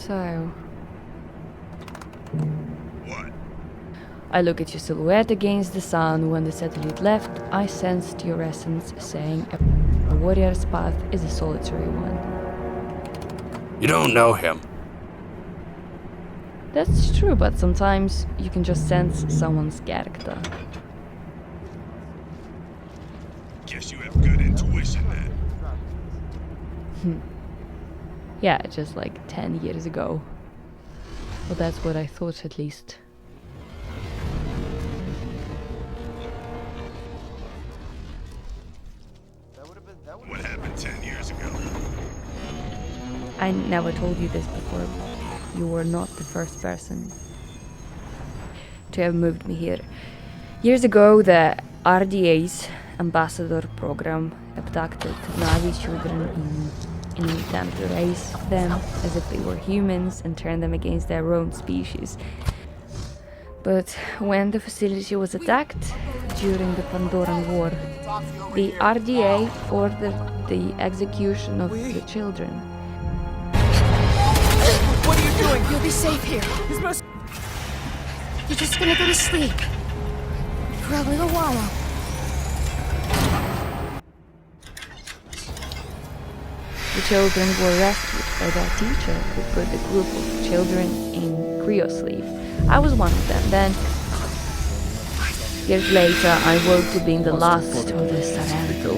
So... What? I look at your silhouette against the sun. When the satellite left, I sensed your essence saying a warrior's path is a solitary one. You don't know him. That's true, but sometimes you can just sense someone's character. Guess you have good intuition then. Yeah, just like 10 years ago. Well, that's what I thought at least. What happened 10 years ago? I never told you this before. You were not the first person to have moved me here. Years ago, the RDA's ambassador program abducted Navi children in an attempt to raise them as if they were humans and turn them against their own species. But when the facility was attacked during the Pandoran War, the RDA ordered the execution of the children. What are you doing? You'll be safe here. You're just gonna go to sleep. For a little while. The children were rescued by their teacher, who put the group of children in cryosleep. I was one of them. Then, years later, I woke to being the last of the Sarento.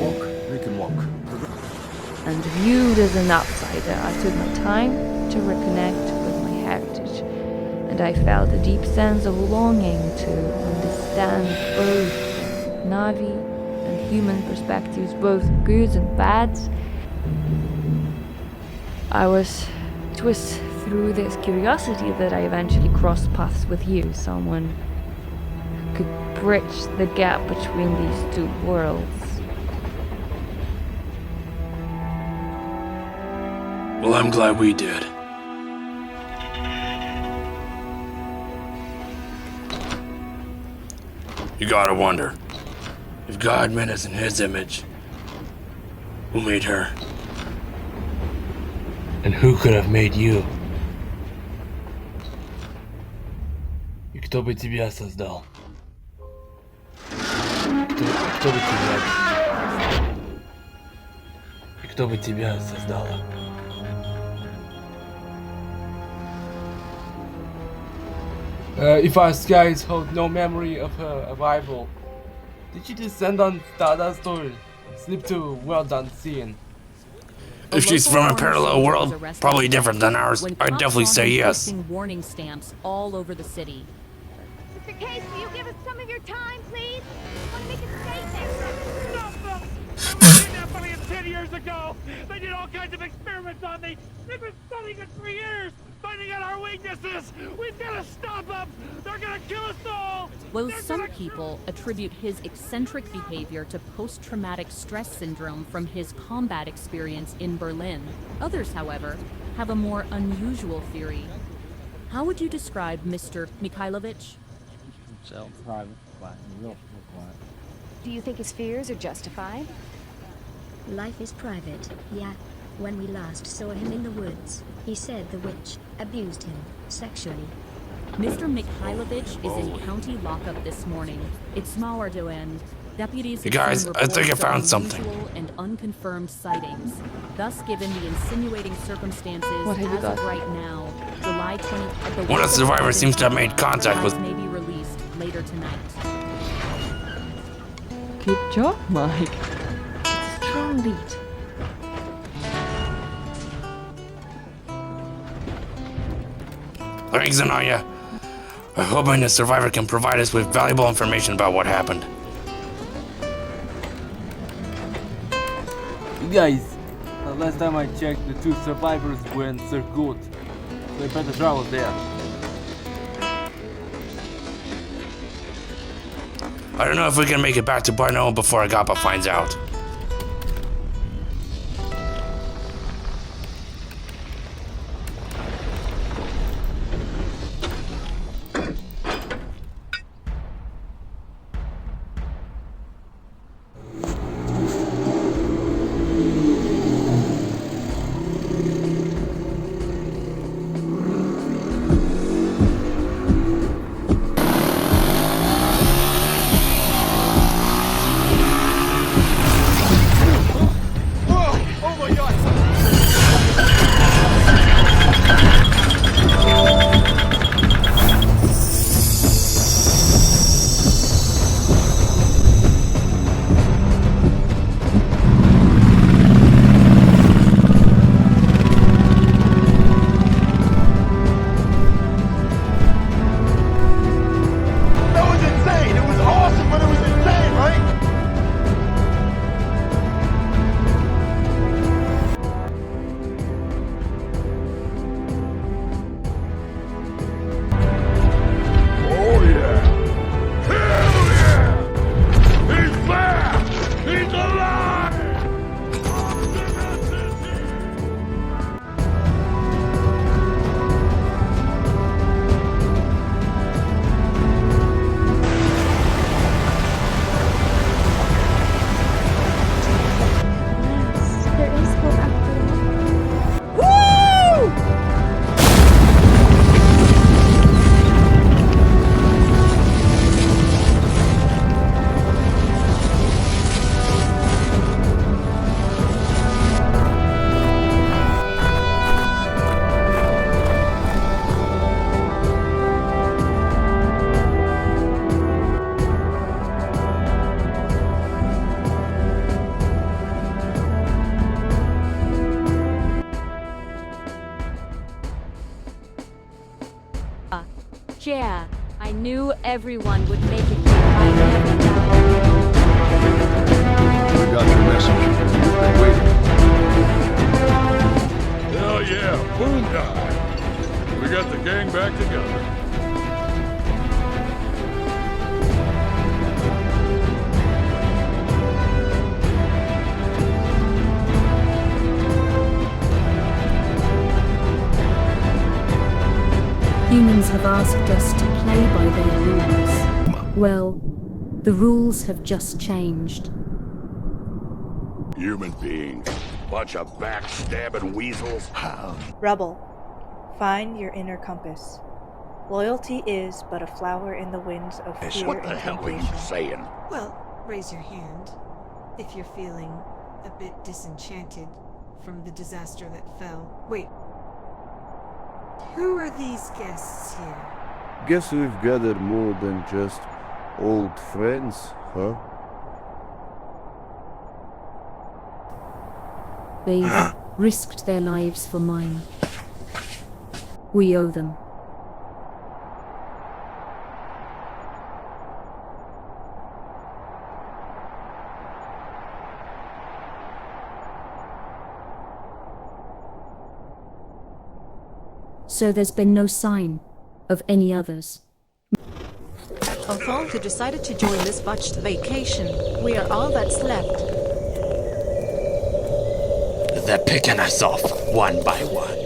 We can walk. And viewed as an outsider, I took my time to reconnect with my heritage. And I felt a deep sense of longing to understand both Navi and human perspectives, both goods and bads. It was through this curiosity that I eventually crossed paths with you, someone who could bridge the gap between these two worlds. Well, I'm glad we did. You gotta wonder, if God made us in His image, who made her? And who could have made you? И кто бы тебя создал? Кто бы тебя... И кто бы тебя создала? If our skies hold no memory of her arrival, did she descend on Stardust or slip to a world unseen? If she's from a parallel world, probably different than ours, I'd definitely say yes. Warning stamps all over the city. Mr. Case, will you give us some of your time, please? I want to make a statement. Stop them! They kidnapped me 10 years ago! They did all kinds of experiments on me! They've been studying us for years! Finding out our weaknesses! We've got to stop them! They're gonna kill us all! While some people attribute his eccentric behavior to post-traumatic stress syndrome from his combat experience in Berlin, others, however, have a more unusual theory. How would you describe Mr. Mikhailovich? Do you think his fears are justified? Life is private, yeah. When we last saw him in the woods, he said the witch abused him sexually. Mr. Mikhailovich is in county lockup this morning. It's Mawardo and deputies. Hey guys, I think I found something. And unconfirmed sightings. Thus, given the insinuating circumstances What have you as got? of right now, July 20th. One of the survivors seems to have made contact with... May be released later tonight. Good job, Mike. It's a strong lead. Thanks, Anaya. I hope the survivor can provide us with valuable information about what happened. Guys, last time I checked, the two survivors were in Surgut. They better travel there. I don't know if we can make it back to Barno before Agapa finds out. everyone would make it here. I never doubted. We got your message. Been waiting. Hell yeah, boom time. We got the gang back together. Humans have asked us to play by their rules. Well, the rules have just changed. Human beings. Bunch of backstabbing weasels. Rebel, find your inner compass. Loyalty is but a flower in the winds of fear What the and hell are you temptation. saying? Well, raise your hand if you're feeling a bit disenchanted from the disaster that fell. Wait. Who are these guests here? Guess we've gathered more than just old friends, huh? They've risked their lives for mine. We owe them. So there's been no sign of any others. Hoelter decided to join this botched vacation. We are all that's left. They're picking us off one by one.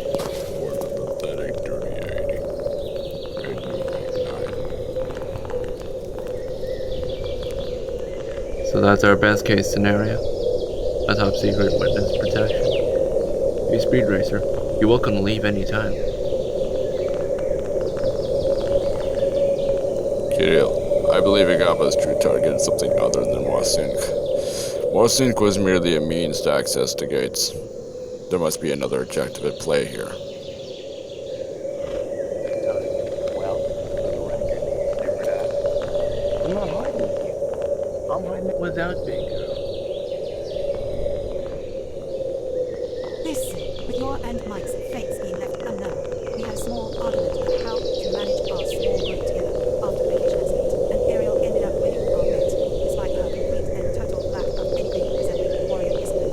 So that's our best case scenario. A top secret witness protection. You speed racer, you're welcome to leave anytime. Kirill, I believe Agapa's true target is something other than Wasink. Wasink was merely a means to access the gates. There must be another objective at play here. I'm not hiding with you. I'm hiding without being here. Listen, with your and Mike's fates being left unknown, we had a small argument about how to manage our small group together after the transmit, and Ariel ended up winning our bet, despite her complete and total lack of anything resembling warriorism.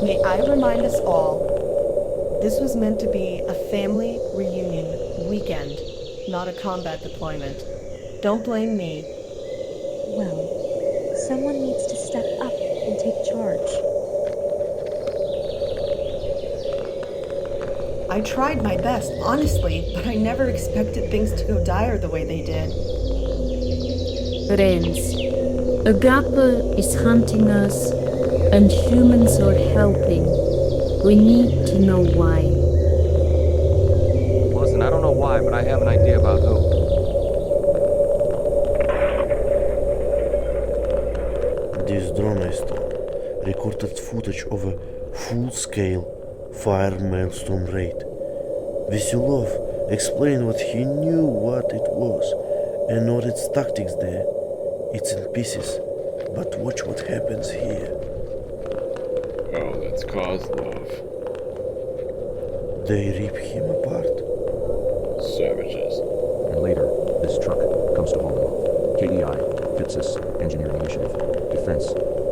May I remind us all, this was meant to be a family reunion weekend, not a combat deployment. Don't blame me. Well, someone needs to step up and take charge. I tried my best, honestly, but I never expected things to go dire the way they did. Friends, Agapa is hunting us, and humans are helping. We need to know why. Listen, I don't know why, but I have an idea about who. This drone I stole recorded footage of a full-scale fire maelstrom raid. Veselov explained what he knew what it was and not its tactics there. It's in pieces, but watch what happens here. Oh, that's Kozlov. They rip him apart. Savages. And later, this truck comes to Volvo. KEI, Fitsys, Engineering Initiative, Defense,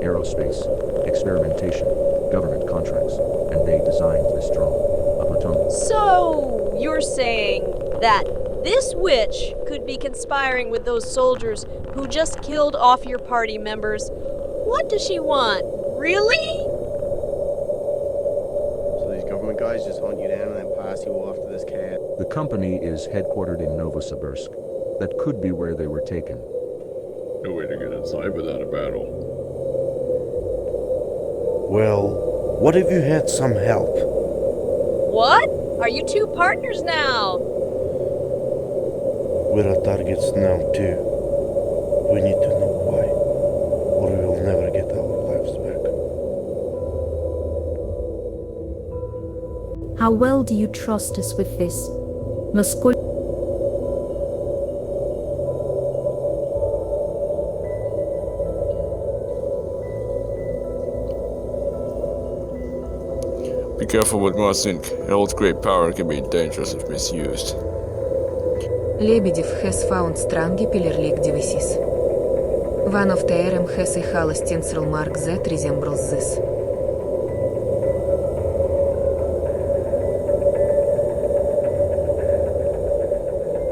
Aerospace, Experimentation, Government Contracts, and they designed this drone. A plutonium. So, you're saying that this witch could be conspiring with those soldiers who just killed off your party members. What does she want? Really? So these government guys just hunt you down and then pass you off to this cat? The company is headquartered in Novosibirsk. That could be where they were taken. No way to get inside without a battle. Well, what if you had some help? What? Are you two partners now? We're our targets now too. We need to know why, or we will never get our lives back. How well do you trust us with this? Be careful with Wasink. It holds great power and can be dangerous if misused. Lebedev has found strange pillar-like devices. One of the Artem has a hollow stencil mark that resembles this.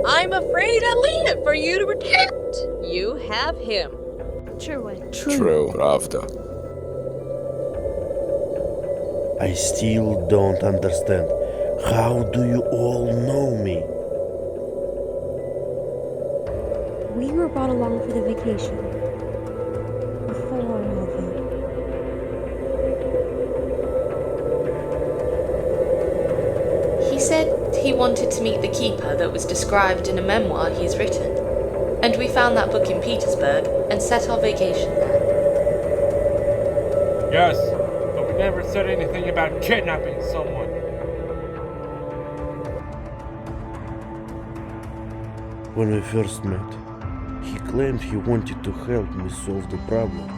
I'm afraid I'll leave it for you to protect. You have him. True, Pravda. I still don't understand. How do you all know me? We were brought along for the vacation. Before all that. He said he wanted to meet the keeper that was described in a memoir he's written. And we found that book in Petersburg and set our vacation there. Yes, but we never said anything about kidnapping someone. When we first met, he claimed he wanted to help me solve the problem.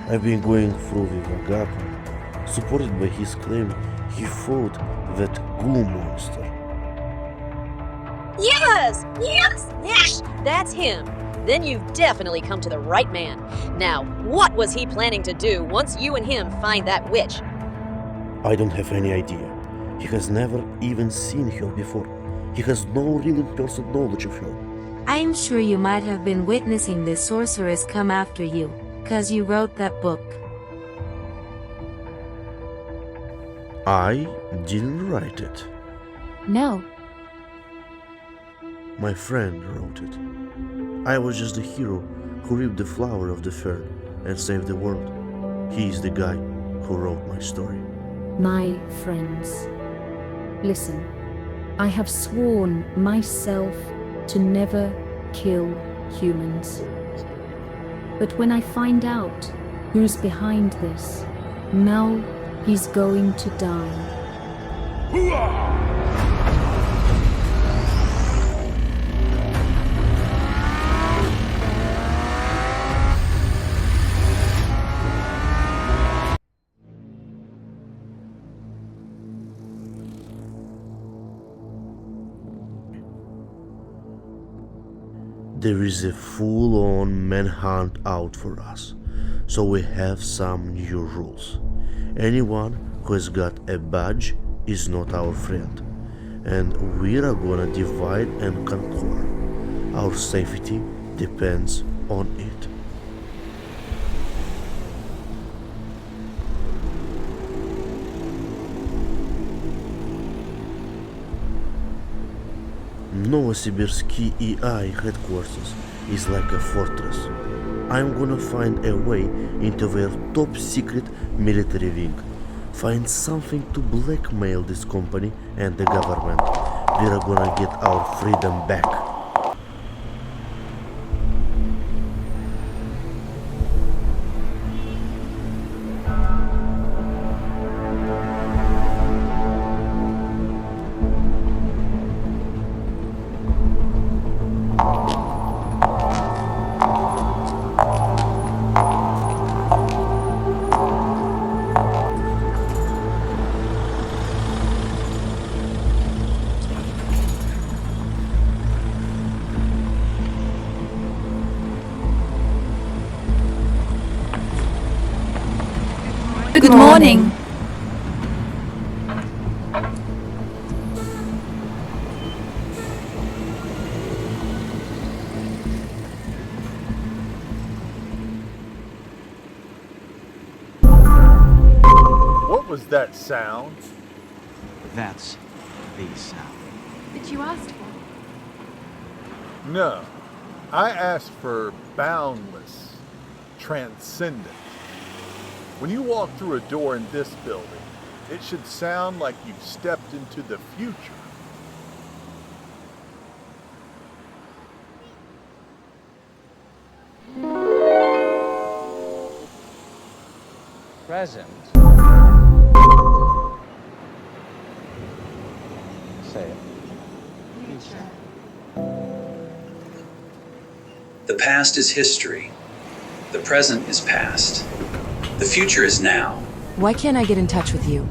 I've been going through with Agapa. Supported by his claim, he fought that goo monster. Yes, that's him. Then you've definitely come to the right man. Now, what was he planning to do once you and him find that witch? I don't have any idea. He has never even seen her before. He has no real in-person knowledge of her. I'm sure you might have been witnessing the sorceress come after you, 'cause you wrote that book. I didn't write it. No. My friend wrote it. I was just the hero who ripped the flower of the fern and saved the world. He is the guy who wrote my story. My friends, listen. I have sworn myself to never kill humans. But when I find out who's behind this, now he's going to die. There is a full-on manhunt out for us, so we have some new rules. Anyone who has got a badge is not our friend, and we are gonna divide and conquer. Our safety depends on it. Novosibirsky EI headquarters is like a fortress. I'm gonna find a way into their top secret military wing. Find something to blackmail this company and the government. We're gonna get our freedom back. Good morning. What was that sound? That's the sound. That you asked for? No. I asked for boundless, transcendent. When you walk through a door in this building, it should sound like you've stepped into the future. Present. Say it. Future. The past is history. The present is past. The future is now. Why can't I get in touch with you?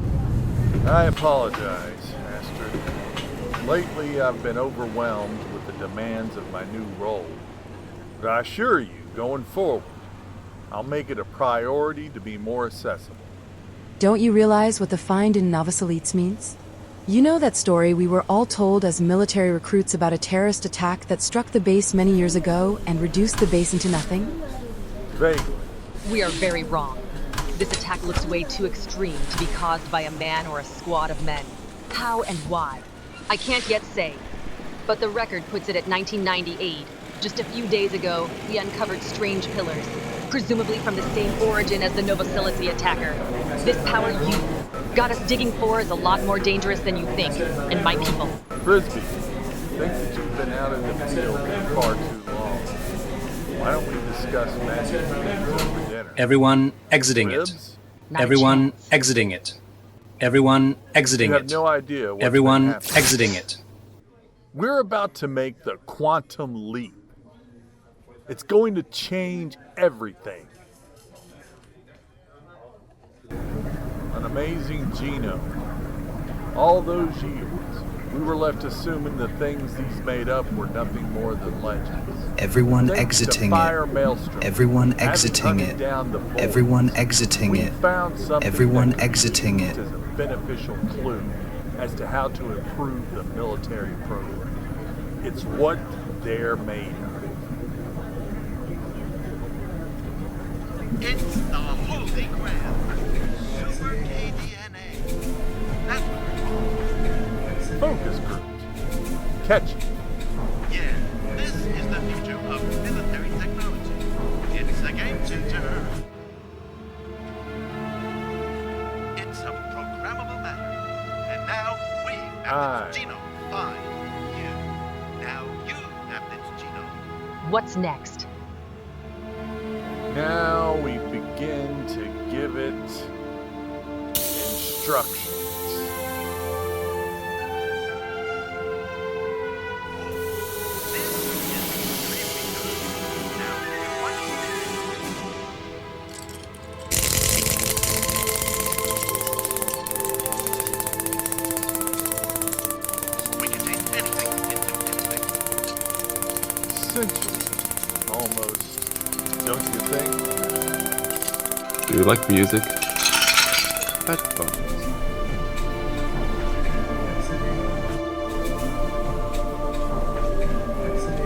I apologize, Master. Lately, I've been overwhelmed with the demands of my new role. But I assure you, going forward, I'll make it a priority to be more accessible. Don't you realize what the find in Novoselites means? You know that story we were all told as military recruits about a terrorist attack that struck the base many years ago and reduced the base into nothing? Vaguely. We are very wrong. This attack looks way too extreme to be caused by a man or a squad of men. How and why? I can't yet say. But the record puts it at 1998. Just a few days ago, we uncovered strange pillars, presumably from the same origin as the Novoselice attacker. This power you got us digging for is a lot more dangerous than you think, and my people. Frisbee, I think that you've been out in the field for far too long. Why don't we discuss magic things over dinner? Everyone exiting it. Everyone exiting it. Everyone exiting you it. have no idea what's Everyone been happening. exiting it. We're about to make the quantum leap. It's going to change everything. An amazing genome. All those years, we were left assuming the things these made up were nothing more than legends. Everyone Thanks to exiting Fire it. Maelstrom, Everyone having exiting hunted it. down the Bolts, Everyone exiting we it. found something Everyone that could be exiting used it. as a beneficial clue as to how to improve the military program. It's what they're made of. It's the Holy Grail. Super KDNA. That's what Focus groups. Catch it. Yeah, this is the future of military technology. It's a game changer. It's a programmable matter. And now we have its genome. Fine. You. Now you have its genome. What's next? Now we begin to give it instructions. We can change anything into instinct. Essentially, almost, don't you think? Do you like music? Headphones.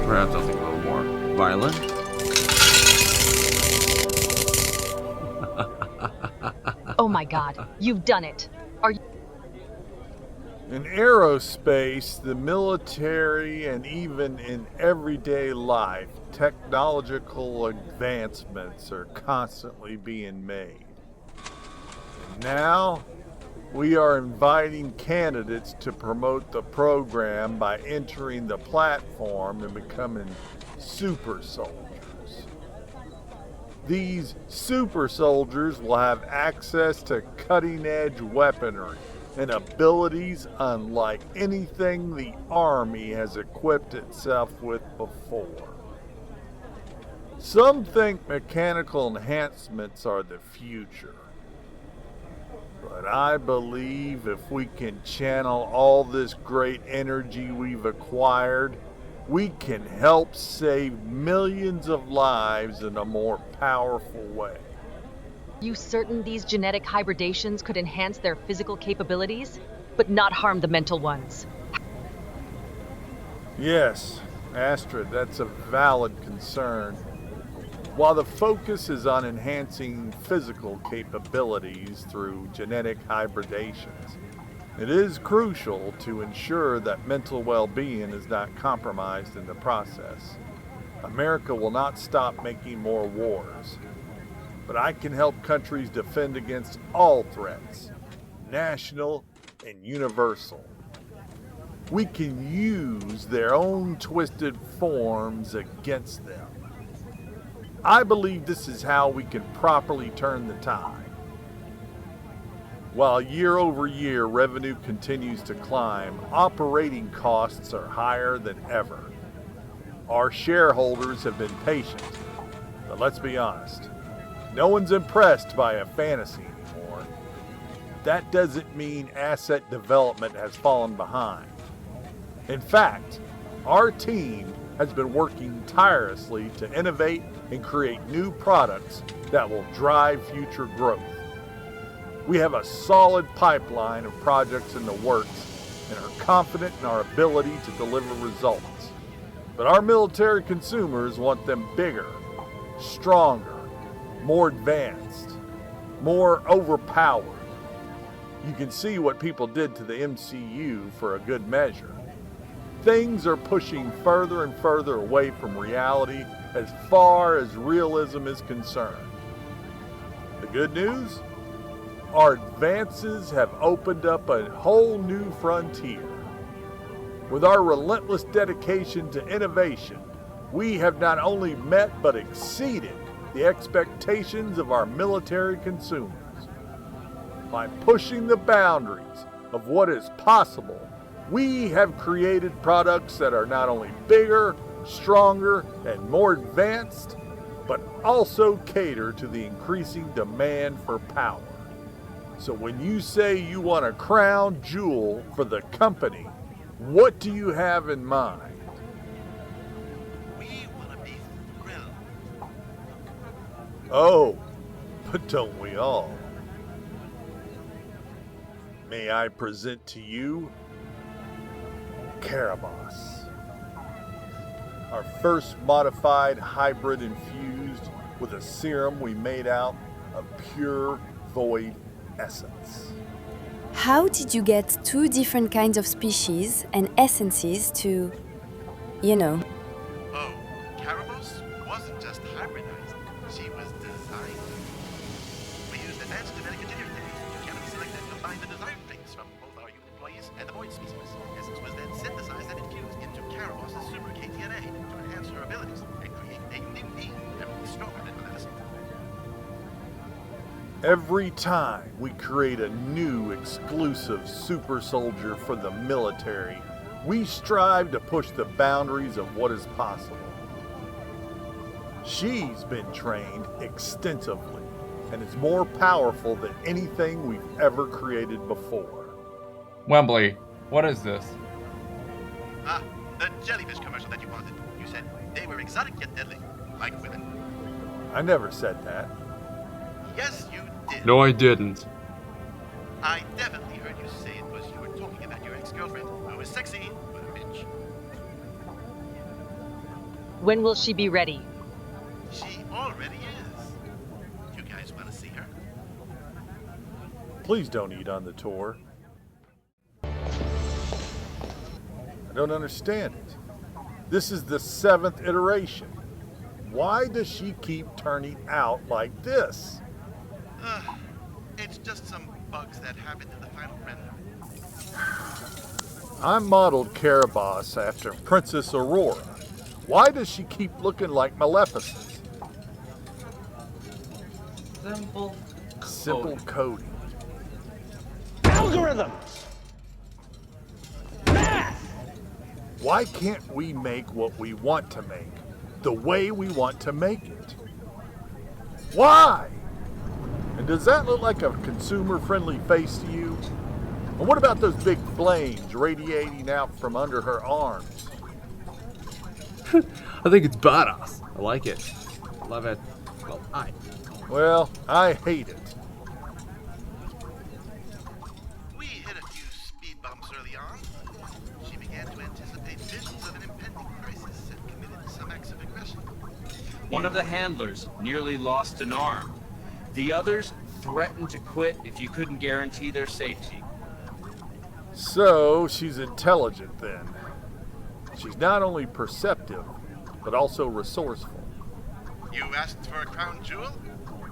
Perhaps something a little more violent? Oh my god, you've done it. Are you... In aerospace, the military, and even in everyday life, technological advancements are constantly being made. And now, we are inviting candidates to promote the program by entering the platform and becoming super soldiers. These super soldiers will have access to cutting-edge weaponry and abilities unlike anything the Army has equipped itself with before. Some think mechanical enhancements are the future. But I believe if we can channel all this great energy we've acquired, we can help save millions of lives in a more powerful way. You certain these genetic hybridations could enhance their physical capabilities, but not harm the mental ones? Yes, Astrid, that's a valid concern. While the focus is on enhancing physical capabilities through genetic hybridations, it is crucial to ensure that mental well-being is not compromised in the process. America will not stop making more wars, but I can help countries defend against all threats, national and universal. We can use their own twisted forms against them. I believe this is how we can properly turn the tide. While year over year revenue continues to climb, operating costs are higher than ever. Our shareholders have been patient, but let's be honest, no one's impressed by a fantasy anymore. That doesn't mean asset development has fallen behind. In fact, our team has been working tirelessly to innovate and create new products that will drive future growth. We have a solid pipeline of projects in the works and are confident in our ability to deliver results. But our military consumers want them bigger, stronger, more advanced, more overpowered. You can see what people did to the MCU for a good measure. Things are pushing further and further away from reality as far as realism is concerned. The good news? Our advances have opened up a whole new frontier. With our relentless dedication to innovation, we have not only met but exceeded the expectations of our military consumers. By pushing the boundaries of what is possible, we have created products that are not only bigger, stronger, and more advanced, but also cater to the increasing demand for power. So when you say you want a crown jewel for the company, what do you have in mind? We want to be thrilled. Oh, but don't we all? May I present to you Karabas, our first modified hybrid infused with a serum we made out of pure void essence. How did you get two different kinds of species and essences to, you know? Oh, Karabas wasn't just hybridized, she was designed. We used advanced genetic engineering techniques to carefully select and combine the desired traits from both our human employees and the void species. Essence was then synthesized and infused into Karabas' super KTNA to enhance her abilities and create a unique being that will be stronger than medicine. Every time we create a new exclusive super soldier for the military, we strive to push the boundaries of what is possible. She's been trained extensively and is more powerful than anything we've ever created before. Wembley, what is this? Ah, the jellyfish commercial that you wanted. You said they were exotic yet deadly, like women. I never said that. Yes, you did. No, I didn't. I definitely heard you say it was you were talking about your ex-girlfriend, who was sexy, but a bitch. When will she be ready? She already is. You guys want to see her? Please don't eat on the tour. I don't understand it. This is the 7th iteration. Why does she keep turning out like this? It's just some bugs that happened in the final render. I modeled Karabas after Princess Aurora. Why does she keep looking like Maleficent? Simple coding. Algorithms! Math! Why can't we make what we want to make, the way we want to make it? Why? And does that look like a consumer-friendly face to you? And what about those big flames radiating out from under her arms? I think it's badass. I like it. Love it. Well, I hate it. We hit a few speed bumps early on. She began to anticipate visions of an impending crisis and committed some acts of aggression. One of the handlers nearly lost an arm. The others threatened to quit if you couldn't guarantee their safety. So, she's intelligent then. She's not only perceptive, but also resourceful. You asked for a crown jewel?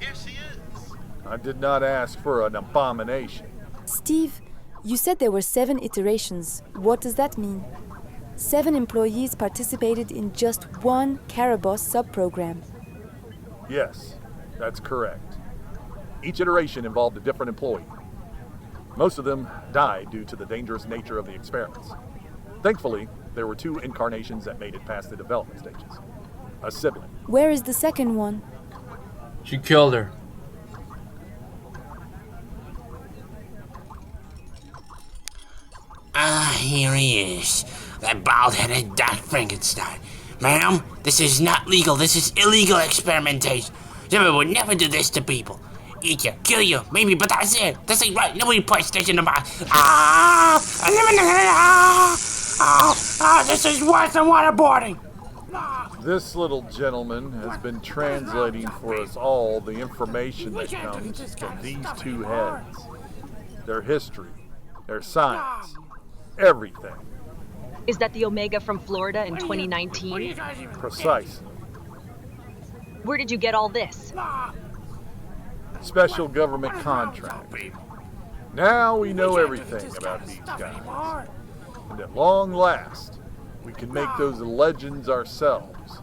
Here she is. I did not ask for an abomination. Steve, you said there were 7 iterations. What does that mean? 7 employees participated in just one Karabas sub-program. Yes, that's correct. Each iteration involved a different employee. Most of them died due to the dangerous nature of the experiments. Thankfully, there were 2 incarnations that made it past the development stages. A sibling. Where is the second one? She killed her. Ah, here he is. That bald-headed Dr. Frankenstein. Ma'am, this is not legal. This is illegal experimentation. Someone would never do this to people. Eat you, kill you, maybe, but that's it. This ain't right. Nobody puts this in the box. This is worse than waterboarding. This little gentleman has been translating for us all the information that comes from these two heads. Their history, their science, everything. Is that the Omega from Florida in 2019? Precisely. Where did you get all this? Special government contract. Now we know everything about these guys. And at long last, we can make those legends ourselves.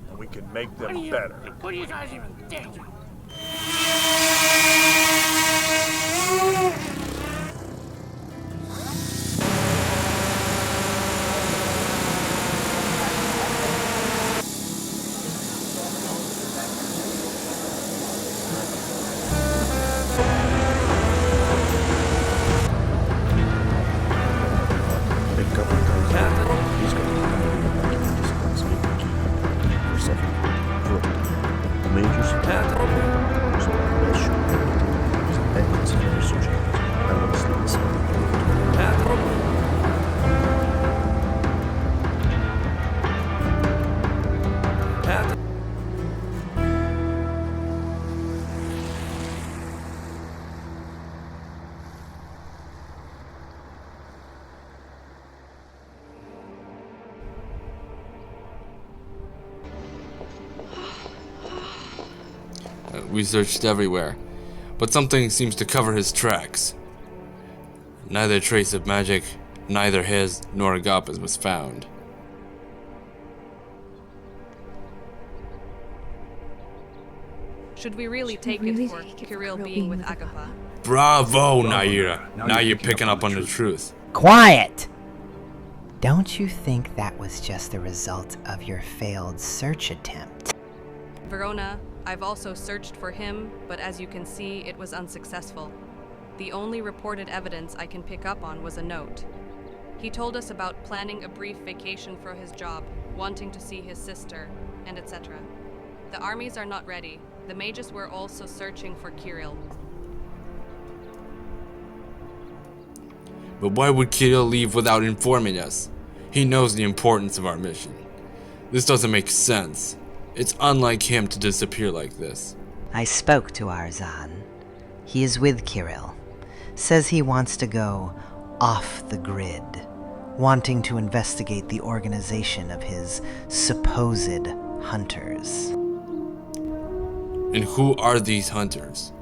And we can make them better. What do you guys even think? We searched everywhere, but something seems to cover his tracks. Neither trace of magic, neither his nor Agapa's was found. Should we really take it for Kirill being with Agapa? Bravo, Naira! Now you're picking up on the truth. Quiet! Don't you think that was just the result of your failed search attempt? Verona, I've also searched for him, but as you can see, it was unsuccessful. The only reported evidence I can pick up on was a note. He told us about planning a brief vacation for his job, wanting to see his sister, and etc. The armies are not ready. The mages were also searching for Kirill. But why would Kirill leave without informing us? He knows the importance of our mission. This doesn't make sense. It's unlike him to disappear like this. I spoke to Arzan. He is with Kirill. Says he wants to go off the grid, wanting to investigate the organization of his supposed hunters. And who are these hunters?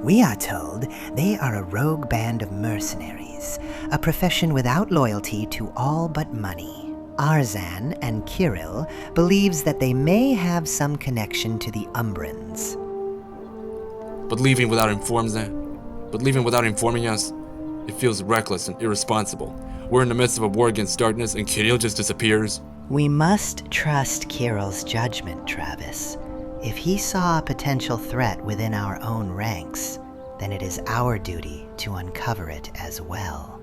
We are told they are a rogue band of mercenaries, a profession without loyalty to all but money. Arzan and Kirill believes that they may have some connection to the Umbrans. But leaving without informing us, it feels reckless and irresponsible. We're in the midst of a war against darkness and Kirill just disappears. We must trust Kirill's judgment, Travis. If he saw a potential threat within our own ranks, then it is our duty to uncover it as well.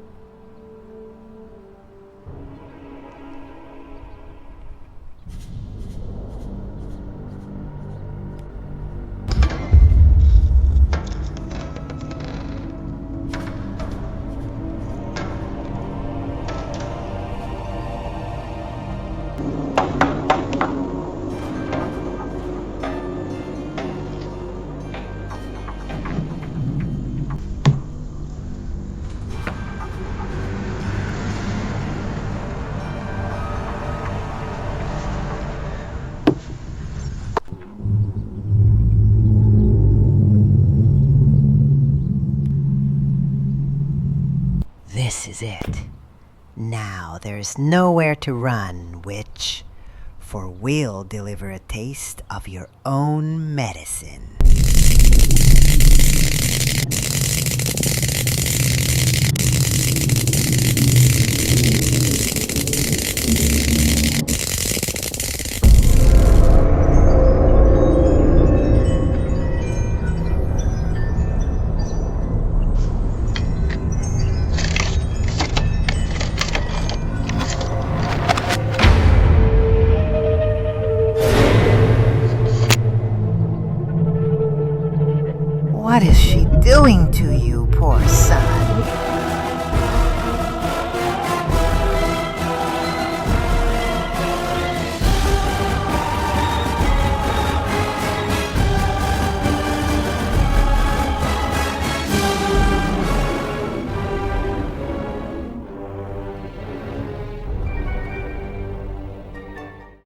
This is it. Now there's nowhere to run, witch, for we'll deliver a taste of your own medicine. What is she doing to you, poor son?